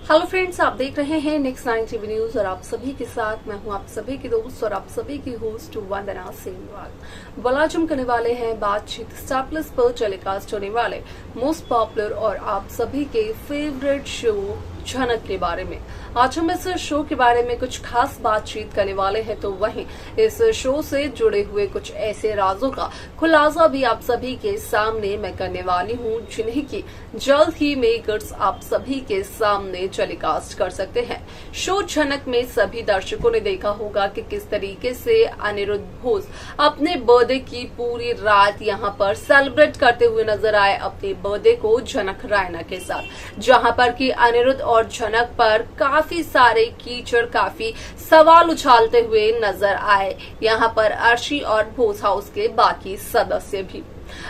Hello friends, आप देख रहे हैं नेक्स्ट 9 टीवी न्यूज और आप सभी के साथ मैं हूं आप सभी की दोस्त और आप सभी की होस्ट वंदना सेमवाल। बल आज हम करने वाले हैं बातचीत स्टार प्लस पर टेलीकास्ट होने वाले मोस्ट पॉपुलर और आप सभी के फेवरेट शो झनक के बारे में। आज हम इस शो के बारे में कुछ खास बातचीत करने वाले हैं, तो वहीं इस शो से जुड़े हुए कुछ ऐसे राजों का खुलासा भी आप सभी के सामने मैं करने वाली हूं, जिन्हें की जल्द ही मेकर्स आप सभी के सामने टेलीकास्ट कर सकते हैं। शो झनक में सभी दर्शकों ने देखा होगा कि किस तरीके से अनिरुद्ध बोस अपने बर्थडे की पूरी रात यहां पर सेलिब्रेट करते हुए नजर आए अपने बर्थडे को झनक रायना के साथ, जहां पर कि अनिरुद्ध और झनक पर काफी सारे कीचड़ काफी सवाल उछालते हुए नजर आए। यहाँ पर अर्शी और बोस हाउस के बाकी सदस्य भी।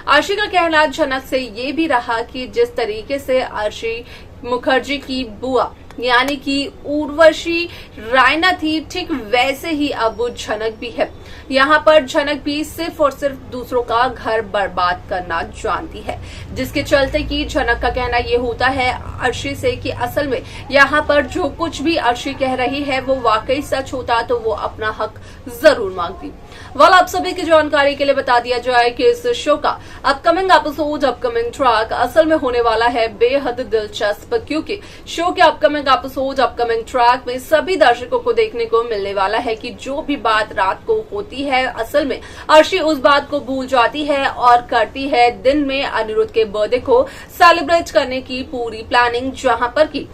अर्शी का कहना झनक से ये भी रहा कि जिस तरीके से अर्शी मुखर्जी की बुआ यानी कि उर्वशी रायना थी, ठीक वैसे ही अब वो झनक भी है। यहाँ पर झनक भी सिर्फ और सिर्फ दूसरों का घर बर्बाद करना जानती है, जिसके चलते कि झनक का कहना ये होता है अर्शी से कि असल में यहाँ पर जो कुछ भी अर्शी कह रही है वो वाकई सच होता तो वो अपना हक जरूर मांगती। आप सभी की जानकारी के लिए बता दिया जाए कि इस शो का अपकमिंग एपिसोड, अपकमिंग ट्रैक असल में होने वाला है बेहद दिलचस्प, क्योंकि शो के अपकमिंग एपिसोड, अपकमिंग ट्रैक में सभी दर्शकों को देखने को मिलने वाला है कि जो भी बात रात को होती है असल में अर्शी उस बात को भूल जाती है और करती है दिन में अनिरुद्ध के बर्थडे को सेलिब्रेट करने की पूरी प्लानिंग, जहां पर की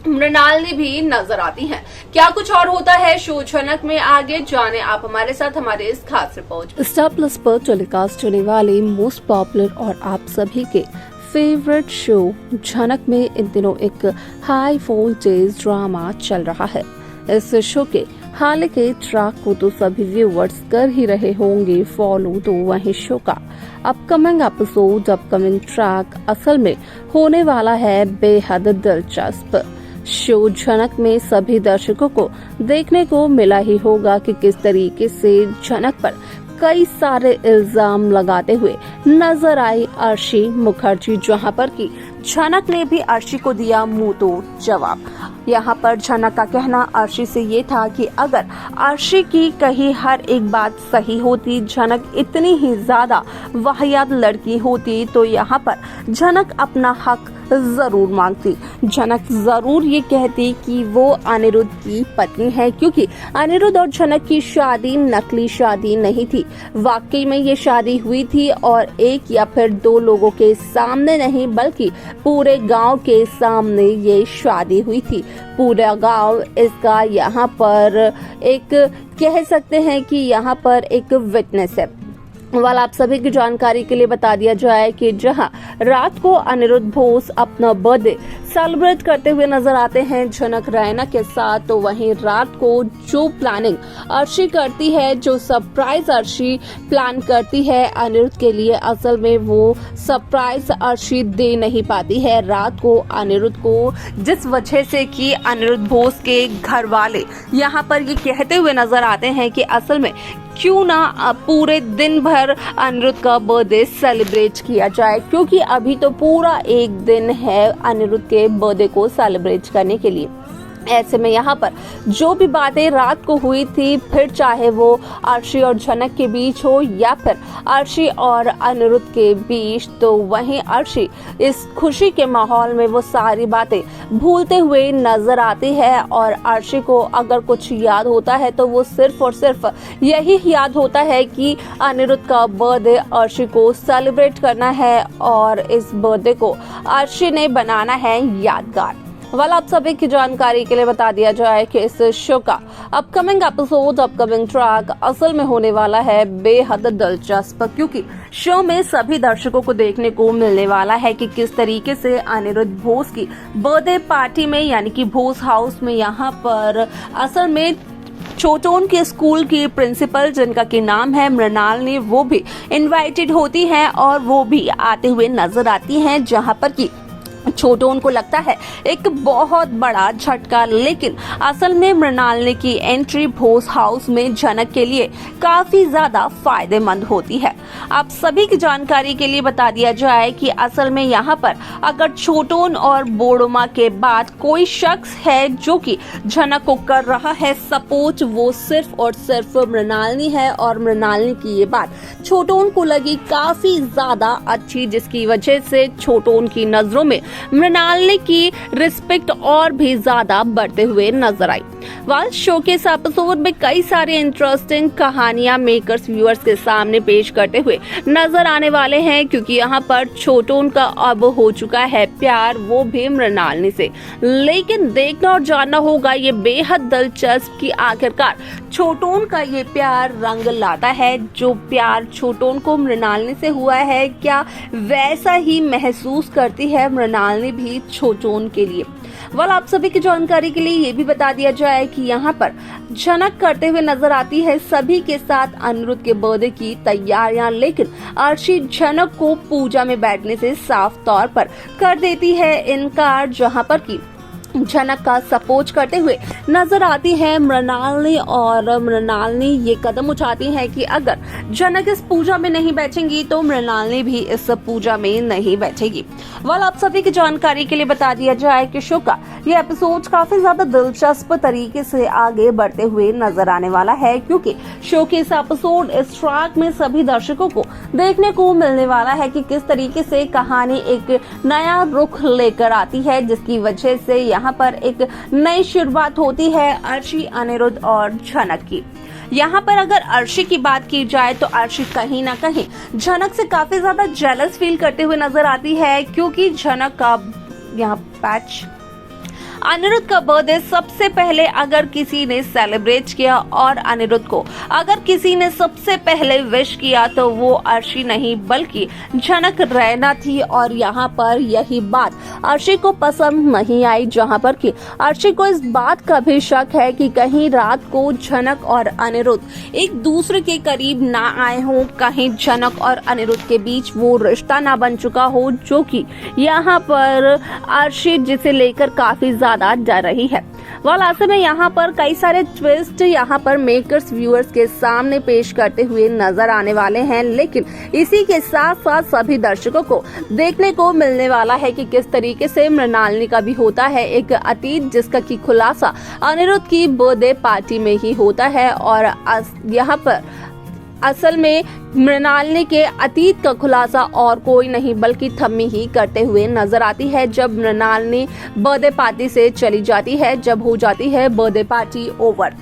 मृणालिनी भी नजर आती हैं। क्या कुछ और होता है शो झनक में, आगे जाने आप हमारे साथ हमारे इस खास रिपोर्ट। स्टार प्लस पर टेलीकास्ट होने वाले मोस्ट पॉपुलर और आप सभी के फेवरेट शो झनक में इन दिनों एक हाई वोल्टेज ड्रामा चल रहा है। इस शो के हाल के ट्रैक को तो सभी व्यूअर्स कर ही रहे होंगे फॉलो, तो वहीं शो का अपकमिंग एपिसोड, अपकमिंग ट्रैक असल में होने वाला है बेहद दिलचस्प। शो झनक में सभी दर्शकों को देखने को मिला ही होगा कि किस तरीके से झनक पर कई सारे इल्जाम लगाते हुए नजर आई अर्शी मुखर्जी, जहां पर कि झनक ने भी अर्शी को दिया मुंह तोड़ जवाब। यहाँ पर झनक का कहना अर्शी से ये था कि अगर अर्शी की कही हर एक बात सही होती, झनक इतनी ही ज्यादा वाहियात लड़की होती, तो यहाँ पर झनक अपना हक जरूर मांगती। झनक जरूर ये कहती कि वो अनिरुद्ध की पत्नी है, क्योंकि अनिरुद्ध और झनक की शादी नकली शादी नहीं थी, वाकई में ये शादी हुई थी और एक या फिर दो लोगों के सामने नहीं बल्कि पूरे गांव के सामने ये शादी हुई थी। पूरा गांव इसका यहाँ पर एक कह सकते हैं कि यहाँ पर एक विटनेस है। आप सभी की जानकारी के लिए बता दिया जाए कि जहां रात को अनिरुद्ध बोस अपना बर्थडे सेलिब्रेट करते हुए नजर आते हैं झनक रायना के साथ, तो वहीं रात को जो प्लानिंग अर्शी करती है, जो सरप्राइज अर्शी प्लान करती है अनिरुद्ध के लिए, असल में वो सरप्राइज अर्शी दे नहीं पाती है रात को अनिरुद्ध को, जिस वजह से कि अनिरुद्ध बोस के घर वाले यहाँ पर ये कहते हुए नजर आते हैं कि असल में क्यों ना पूरे दिन भर अनिरुद्ध का बर्थडे सेलिब्रेट किया जाए, क्योंकि अभी तो पूरा एक दिन है अनिरुद्ध के बर्थडे को सेलिब्रेट करने के लिए। ऐसे में यहाँ पर जो भी बातें रात को हुई थी, फिर चाहे वो अर्शी और झनक के बीच हो या फिर अर्शी और अनिरुद्ध के बीच, तो वहीं अर्शी इस खुशी के माहौल में वो सारी बातें भूलते हुए नजर आती है और अर्शी को अगर कुछ याद होता है तो वो सिर्फ और सिर्फ यही याद होता है कि अनिरुद्ध का बर्थडे अर्शी को सेलिब्रेट करना है और इस बर्थडे को अर्शी ने बनाना है यादगार। आप सभी की जानकारी के लिए बता दिया जाए कि इस शो का अपकमिंग एपिसोड, अपकमिंग ट्रैक असल में होने वाला है बेहद दिलचस्प, क्योंकि शो में सभी दर्शकों को देखने को मिलने वाला है कि किस तरीके से अनिरुद्ध बोस की बर्थडे पार्टी में यानी कि बोस हाउस में यहाँ पर असल में छोटोन के स्कूल की प्रिंसिपल, जिनका की नाम है मृणालिनी, वो भी इनवाइटेड होती हैं और वो भी आते हुए नजर आती हैं, जहां पर की छोटोन को लगता है एक बहुत बड़ा झटका, लेकिन असल में मृणालिनी की एंट्री बोस हाउस में झनक के लिए काफी ज्यादा फायदेमंद होती है। आप सभी की जानकारी के लिए बता दिया जाए कि असल में यहाँ पर अगर छोटोन और बोडोमा के बाद कोई शख्स है जो कि झनक को कर रहा है सपोर्ट, वो सिर्फ और सिर्फ मृणालिनी है। और मृणालिनी की ये बात छोटोन को लगी काफी ज्यादा अच्छी, जिसकी वजह से छोटोन की नजरों में मृणालिनी की रिस्पेक्ट और भी ज्यादा बढ़ते हुए नजर आई। वाल शो के इस एपिसोड में कई सारे इंटरेस्टिंग कहानियां मेकर्स व्यूअर्स के सामने पेश करते हुए नजर आने वाले हैं, क्योंकि यहाँ पर छोटोन का अब हो चुका है प्यार, वो भी मृणालिनी से। लेकिन देखना और जानना होगा ये बेहद दिलचस्प कि आखिरकार छोटोन का ये प्यार रंग लाता है। जो प्यार छोटोन को मृणालिनी से हुआ है, क्या वैसा ही महसूस करती है मृणालिनी भी छोटोन के लिए? आप सभी की जानकारी के लिए ये भी बता दिया जाए कि यहाँ पर झनक करते हुए नजर आती है सभी के साथ अनिरुद्ध के बर्थडे की तैयारियां, लेकिन अर्शी झनक को पूजा में बैठने से साफ तौर पर कर देती है इनकार, जहाँ पर की झनक का सपोर्ट करते हुए नजर आती है मृणालिनी। और मृणालिनी ये कदम उठाती है कि अगर झनक इस पूजा में नहीं बैठेंगी तो मृणालिनी भी इस पूजा में नहीं बैठेगी। आप सभी की जानकारी के लिए बता दिया जाए कि शो का ये एपिसोड काफी ज्यादा दिलचस्प तरीके से आगे बढ़ते हुए नजर आने वाला है, क्योंकि शो के इस एपिसोड इस ट्रैक में सभी दर्शकों को देखने को मिलने वाला है कि किस तरीके से कहानी एक नया रुख लेकर आती है, जिसकी वजह से यहाँ पर एक नई शुरुआत होती है अर्शी, अनिरुद्ध और झनक की। यहाँ पर अगर अर्शी की बात की जाए तो अर्शी कहीं ना कहीं झनक से काफी ज्यादा जेलस फील करते हुए नजर आती है, क्योंकि झनक का यहाँ पैच अनिरुद्ध का बर्थडे सबसे पहले अगर किसी ने सेलिब्रेट किया और अनिरुद्ध को अगर किसी ने सबसे पहले विश किया तो वो अर्शी नहीं बल्कि झनक रैना थी। और यहाँ पर यही बात अर्शी को पसंद नहीं आई, जहाँ पर कि अर्शी को इस बात का भी शक है कि कहीं रात को झनक और अनिरुद्ध एक दूसरे के करीब ना आए हों, कहीं झनक और अनिरुद्ध के बीच वो रिश्ता ना बन चुका हो, जो कि यहाँ पर अर्शी जिसे लेकर काफी ज्यादा डर रही है। ऐसे में यहाँ पर कई सारे ट्विस्ट यहाँ पर मेकर्स व्यूअर्स के सामने पेश करते हुए नजर आने वाले हैं, लेकिन इसी के साथ साथ सभी दर्शकों को देखने को मिलने वाला है कि किस तरीके से मृणालिनी का भी होता है एक अतीत, जिसका की खुलासा अनिरुद्ध की बर्थडे पार्टी में ही होता है। और यहाँ पर असल में मृणालिनी के अतीत का खुलासा और कोई नहीं बल्कि थम्मी ही करते हुए नजर आती है, जब मृणालिनी बर्थडे पार्टी से चली जाती है, जब हो जाती है बर्थडे पार्टी ओवर।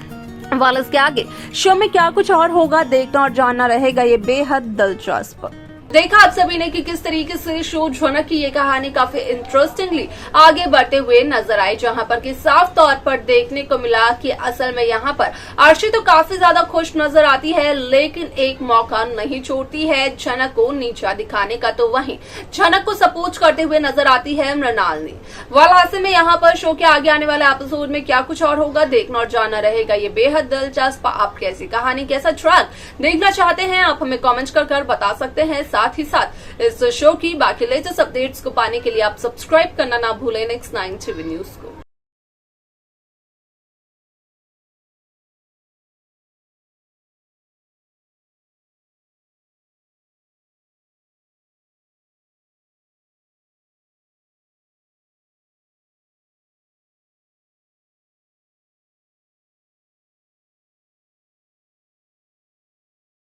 इसके आगे शो में क्या कुछ और होगा, देखना और जानना रहेगा ये बेहद दिलचस्प। देखा आप सभी ने कि किस तरीके से शो झनक की ये कहानी काफी इंटरेस्टिंगली आगे बढ़ते हुए नजर आई, जहां पर कि साफ तौर पर देखने को मिला कि असल में यहाँ पर अर्शी तो काफी ज्यादा खुश नजर आती है, लेकिन एक मौका नहीं छोड़ती है झनक को नीचा दिखाने का, तो वहीं झनक को सपोर्ट करते हुए नजर आती है मृणालिनी। ऐसे में यहाँ पर शो के आगे आने वाले एपिसोड में क्या कुछ और होगा, देखना और जानना रहेगा ये बेहद दिलचस्प। आप कैसी कहानी, कैसा ट्रैक देखना चाहते हैं, आप हमें कमेंट कर बता सकते हैं। साथ ही साथ इस शो की बाकी लेटेस्ट अपडेट्स को पाने के लिए आप सब्सक्राइब करना ना भूलें नेक्स्ट 9 टीवी न्यूज को।